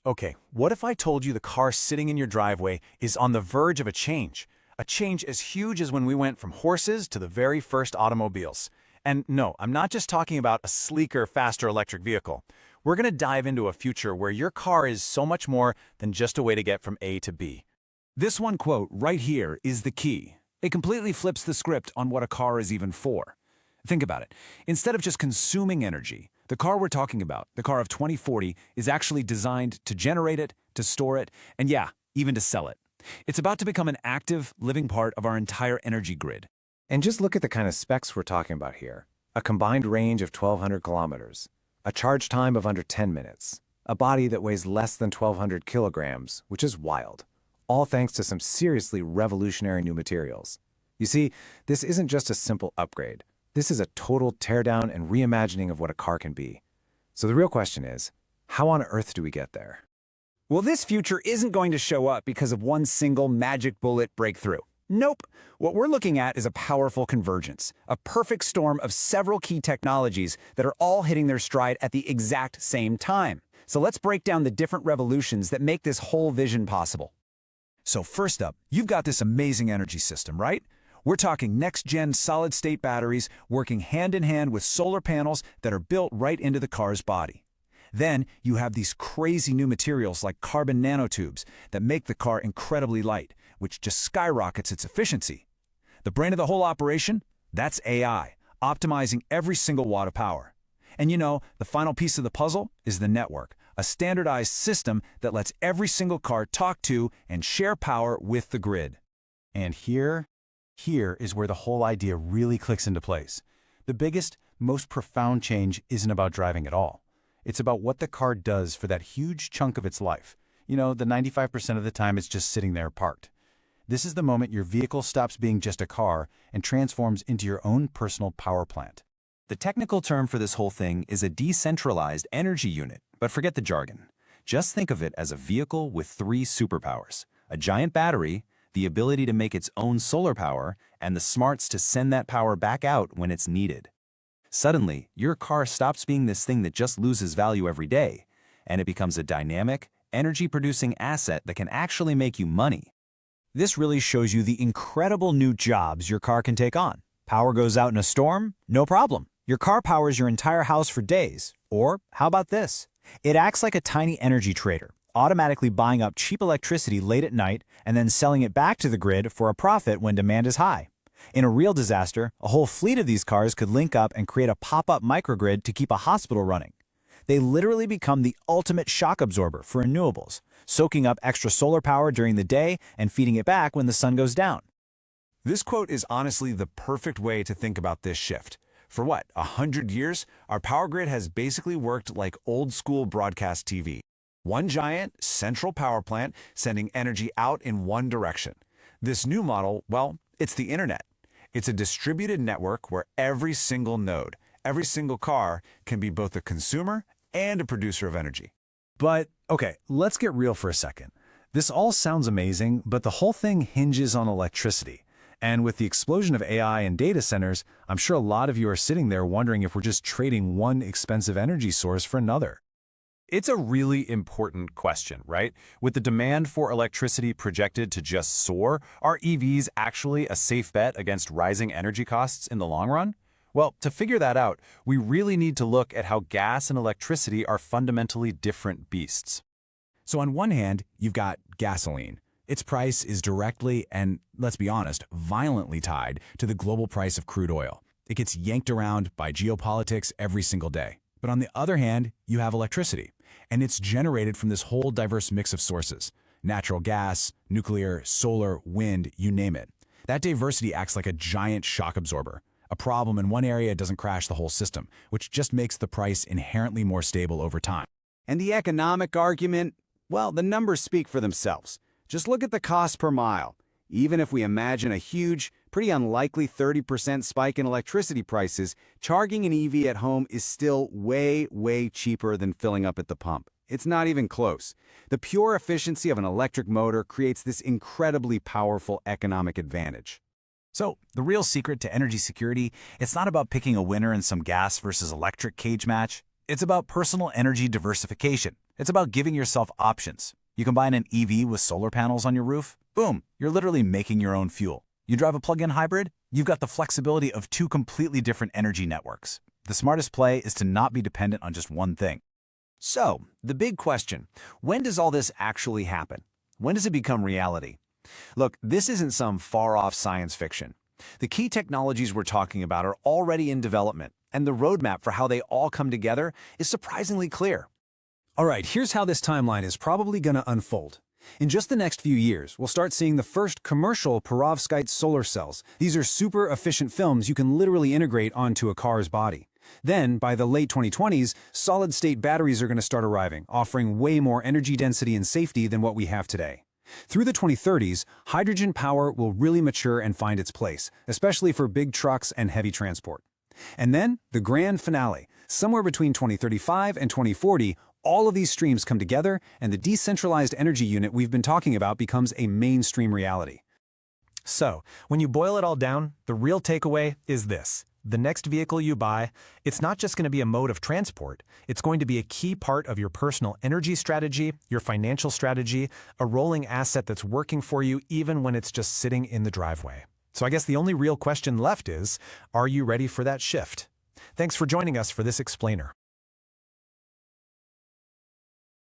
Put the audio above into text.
Okay, what if I told you the car sitting in your driveway is on the verge of a change? A change as huge as when we went from horses to the very first automobiles. And no, I'm not just talking about a sleeker, faster electric vehicle. We're going to dive into a future where your car is so much more than just a way to get from A to B. This one quote right here is the key. It completely flips the script on what a car is even for. Think about it. Instead of just consuming energy, the car we're talking about, the car of 2040, is actually designed to generate it, to store it, and yeah, even to sell it. It's about to become an active, living part of our entire energy grid. And just look at the kind of specs we're talking about here. A combined range of 1,200 kilometers, a charge time of under 10 minutes, a body that weighs less than 1,200 kilograms, which is wild, all thanks to some seriously revolutionary new materials. You see, this isn't just a simple upgrade. This is a total teardown and reimagining of what a car can be. So the real question is, how on earth do we get there? Well, this future isn't going to show up because of one single magic bullet breakthrough. Nope. What we're looking at is a powerful convergence, a perfect storm of several key technologies that are all hitting their stride at the exact same time. So let's break down the different revolutions that make this whole vision possible. So first up, you've got this amazing energy system, right? We're talking next-gen solid-state batteries working hand-in-hand with solar panels that are built right into the car's body. Then you have these crazy new materials like carbon nanotubes that make the car incredibly light, which just skyrockets its efficiency. The brain of the whole operation? That's AI, optimizing every single watt of power. And you know, the final piece of the puzzle is the network, a standardized system that lets every single car talk to and share power with the grid. And here is where the whole idea really clicks into place. The biggest, most profound change isn't about driving at all. It's about what the car does for that huge chunk of its life. You know, the 95% of the time it's just sitting there parked. This is the moment your vehicle stops being just a car and transforms into your own personal power plant. The technical term for this whole thing is a decentralized energy unit, but forget the jargon. Just think of it as a vehicle with three superpowers: a giant battery, the ability to make its own solar power, and the smarts to send that power back out when it's needed. Suddenly, your car stops being this thing that just loses value every day, and it becomes a dynamic, energy-producing asset that can actually make you money. This really shows you the incredible new jobs your car can take on. Power goes out in a storm? No problem. Your car powers your entire house for days. Or how about this? It acts like a tiny energy trader, automatically buying up cheap electricity late at night and then selling it back to the grid for a profit when demand is high. In a real disaster, a whole fleet of these cars could link up and create a pop-up microgrid to keep a hospital running. They literally become the ultimate shock absorber for renewables, soaking up extra solar power during the day and feeding it back when the sun goes down. This quote is honestly the perfect way to think about this shift. For what, 100 years, our power grid has basically worked like old-school broadcast TV. One giant, central power plant sending energy out in one direction. This new model, well, it's the internet. It's a distributed network where every single node, every single car can be both a consumer and a producer of energy. But, okay, let's get real for a second. This all sounds amazing, but the whole thing hinges on electricity. And with the explosion of AI and data centers, I'm sure a lot of you are sitting there wondering if we're just trading one expensive energy source for another. It's a really important question, right? With the demand for electricity projected to just soar, are EVs actually a safe bet against rising energy costs in the long run? Well, to figure that out, we really need to look at how gas and electricity are fundamentally different beasts. So on one hand, you've got gasoline. Its price is directly and, let's be honest, violently tied to the global price of crude oil. It gets yanked around by geopolitics every single day. But on the other hand, you have electricity, and it's generated from this whole diverse mix of sources: natural gas, nuclear, solar, wind, you name it. That diversity acts like a giant shock absorber. A problem in one area doesn't crash the whole system, which just makes the price inherently more stable over time. And the economic argument? Well, the numbers speak for themselves. Just look at the cost per mile. Even if we imagine a huge, pretty unlikely 30% spike in electricity prices, charging an EV at home is still way, way cheaper than filling up at the pump. It's not even close. The pure efficiency of an electric motor creates this incredibly powerful economic advantage. So, the real secret to energy security, it's not about picking a winner in some gas versus electric cage match. It's about personal energy diversification. It's about giving yourself options. You combine an EV with solar panels on your roof, boom, you're literally making your own fuel. You drive a plug-in hybrid, you've got the flexibility of two completely different energy networks. The smartest play is to not be dependent on just one thing. So, the big question, when does all this actually happen? When does it become reality? Look, this isn't some far-off science fiction. The key technologies we're talking about are already in development, and the roadmap for how they all come together is surprisingly clear. All right, here's how this timeline is probably going to unfold. In just the next few years, we'll start seeing the first commercial perovskite solar cells. These are super efficient films you can literally integrate onto a car's body. Then, by the late 2020s, solid-state batteries are going to start arriving, offering way more energy density and safety than what we have today. Through the 2030s, hydrogen power will really mature and find its place, especially for big trucks and heavy transport. And then, the grand finale, somewhere between 2035 and 2040, all of these streams come together and the decentralized energy unit we've been talking about becomes a mainstream reality. So, when you boil it all down, the real takeaway is this. The next vehicle you buy, it's not just going to be a mode of transport. It's going to be a key part of your personal energy strategy, your financial strategy, a rolling asset that's working for you even when it's just sitting in the driveway. So I guess the only real question left is, are you ready for that shift? Thanks for joining us for this explainer.